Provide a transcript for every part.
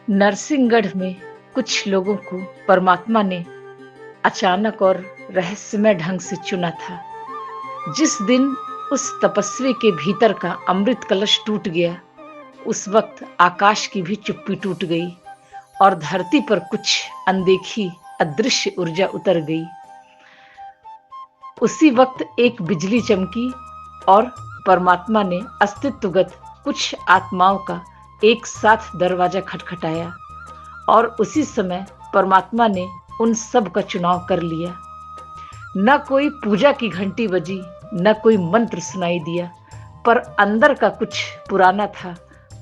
नरसिंहगढ़ में कुछ लोगों को परमात्मा ने अचानक और रहस्यमय ढंग से चुना था। जिस दिन उस तपस्वी के भीतर का अमृत कलश टूट गया, उस वक्त आकाश की भी चुप्पी टूट गई और धरती पर कुछ अनदेखी अदृश्य ऊर्जा उतर गई। उसी वक्त एक बिजली चमकी और परमात्मा ने अस्तित्वगत कुछ आत्माओं का एक साथ दरवाजा खटखटाया और उसी समय परमात्मा ने उन सब का चुनाव कर लिया। न कोई पूजा की घंटी बजी, न कोई मंत्र सुनाई दिया, पर अंदर का कुछ पुराना था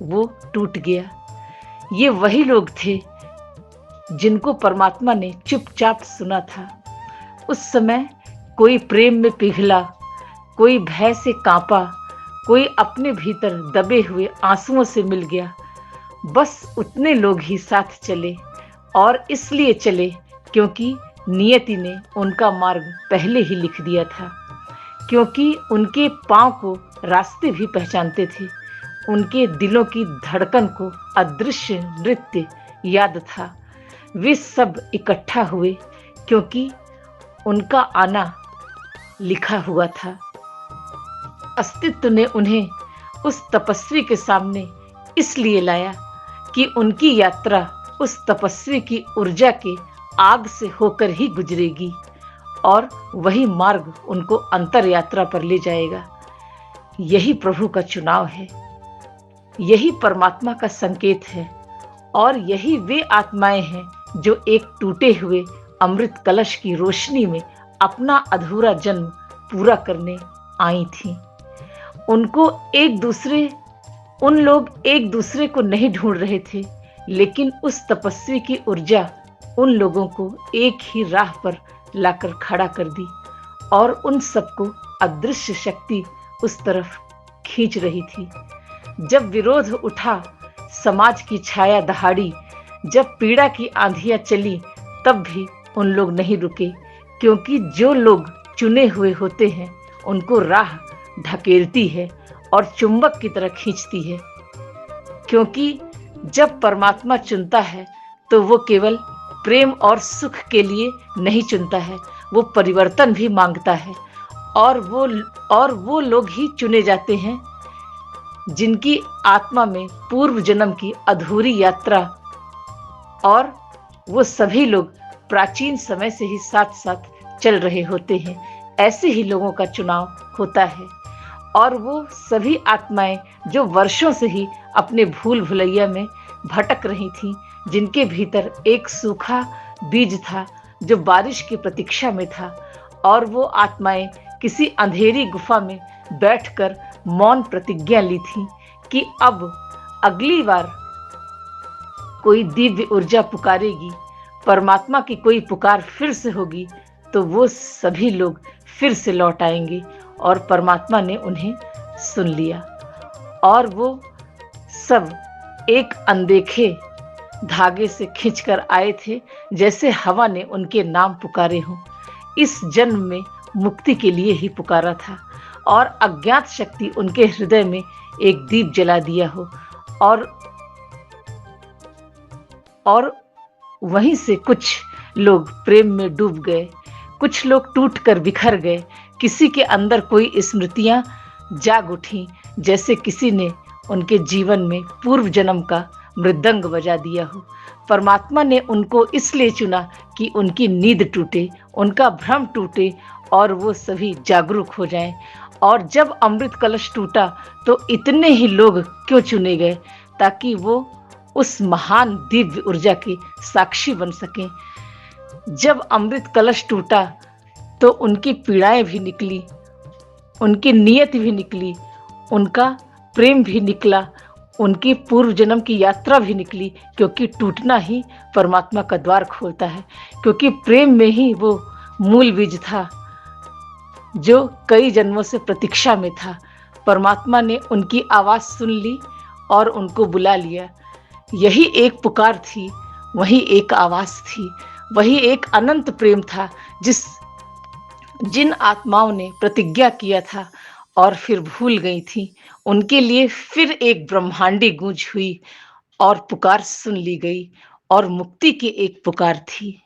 वो टूट गया। ये वही लोग थे जिनको परमात्मा ने चुपचाप सुना था। उस समय कोई प्रेम में पिघला, कोई भय से कांपा, कोई अपने भीतर दबे हुए आंसुओं से मिल गया। बस उतने लोग ही साथ चले, और इसलिए चले क्योंकि नियति ने उनका मार्ग पहले ही लिख दिया था। क्योंकि उनके पांव को रास्ते भी पहचानते थे, उनके दिलों की धड़कन को अदृश्य नृत्य याद था। वे सब इकट्ठा हुए क्योंकि उनका आना लिखा हुआ था। अस्तित्व ने उन्हें उस तपस्वी के सामने इसलिए लाया कि उनकी यात्रा उस तपस्वी की ऊर्जा के आग से होकर ही गुजरेगी और वही मार्ग उनको अंतर यात्रा पर ले जाएगा। यही प्रभु का चुनाव है, यही परमात्मा का संकेत है, और यही वे आत्माएं हैं जो एक टूटे हुए अमृत कलश की रोशनी में अपना अधूरा जन्म पूरा करने आई थीं। उन लोग एक दूसरे को नहीं ढूंढ रहे थे, लेकिन उस तपस्वी की ऊर्जा उन लोगों को एक ही राह पर लाकर खड़ा कर दी और उन सबको अदृश्य शक्ति उस तरफ खींच रही थी। जब विरोध उठा, समाज की छाया दहाड़ी, जब पीड़ा की आंधियां चली, तब भी उन लोग नहीं रुके, क्योंकि जो लोग चुने हुए होते हैं उनको राह ढकेलती है और चुंबक की तरह खींचती है। क्योंकि जब परमात्मा चुनता है तो वो केवल प्रेम और सुख के लिए नहीं चुनता है, वो परिवर्तन भी मांगता है। और वो लोग ही चुने जाते हैं जिनकी आत्मा में पूर्व जन्म की अधूरी यात्रा, और वो सभी लोग प्राचीन समय से ही साथ साथ चल रहे होते हैं। ऐसे ही लोगों का चुनाव होता है, और वो सभी आत्माएं जो वर्षों से ही अपने भूल भुलैया में भटक रही थीं, जिनके भीतर एक सूखा बीज था जो बारिश की प्रतीक्षा में था, और वो आत्माएं किसी अंधेरी गुफा में बैठकर मौन प्रतिज्ञा ली थी कि अब अगली बार कोई दिव्य ऊर्जा पुकारेगी, परमात्मा की कोई पुकार फिर से होगी, तो वो सभी लोग फिर से लौट आएंगे। और परमात्मा ने उन्हें सुन लिया, और वो सब एक अनदेखे धागे से खींचकर आए थे, जैसे हवा ने उनके नाम पुकारे हों। इस जन्म में मुक्ति के लिए ही पुकारा था, और अज्ञात शक्ति उनके हृदय में एक दीप जला दिया हो, और वहीं से कुछ लोग प्रेम में डूब गए, कुछ लोग टूटकर बिखर गए। किसी के अंदर कोई स्मृतियां जाग उठी, जैसे किसी ने उनके जीवन में पूर्व जन्म का मृदंग बजा दिया हो। परमात्मा ने उनको इसलिए चुना कि उनकी नींद टूटे, उनका भ्रम टूटे, और वो सभी जागरूक हो जाएं। और जब अमृत कलश टूटा तो इतने ही लोग क्यों चुने गए, ताकि वो उस महान दिव्य ऊर्जा के साक्षी बन सकें। जब अमृत कलश टूटा तो उनकी पीड़ाएं भी निकली, उनकी नियत भी निकली, उनका प्रेम भी निकला, उनकी पूर्व जन्म की यात्रा भी निकली। क्योंकि टूटना ही परमात्मा का द्वार खोलता है, क्योंकि प्रेम में ही वो मूल बीज था जो कई जन्मों से प्रतीक्षा में था। परमात्मा ने उनकी आवाज सुन ली और उनको बुला लिया। यही एक पुकार थी, वही एक आवाज थी, वही एक अनंत प्रेम था जिन आत्माओं ने प्रतिज्ञा किया था और फिर भूल गई थी, उनके लिए फिर एक ब्रह्मांडी गूंज हुई और पुकार सुन ली गई और मुक्ति की एक पुकार थी।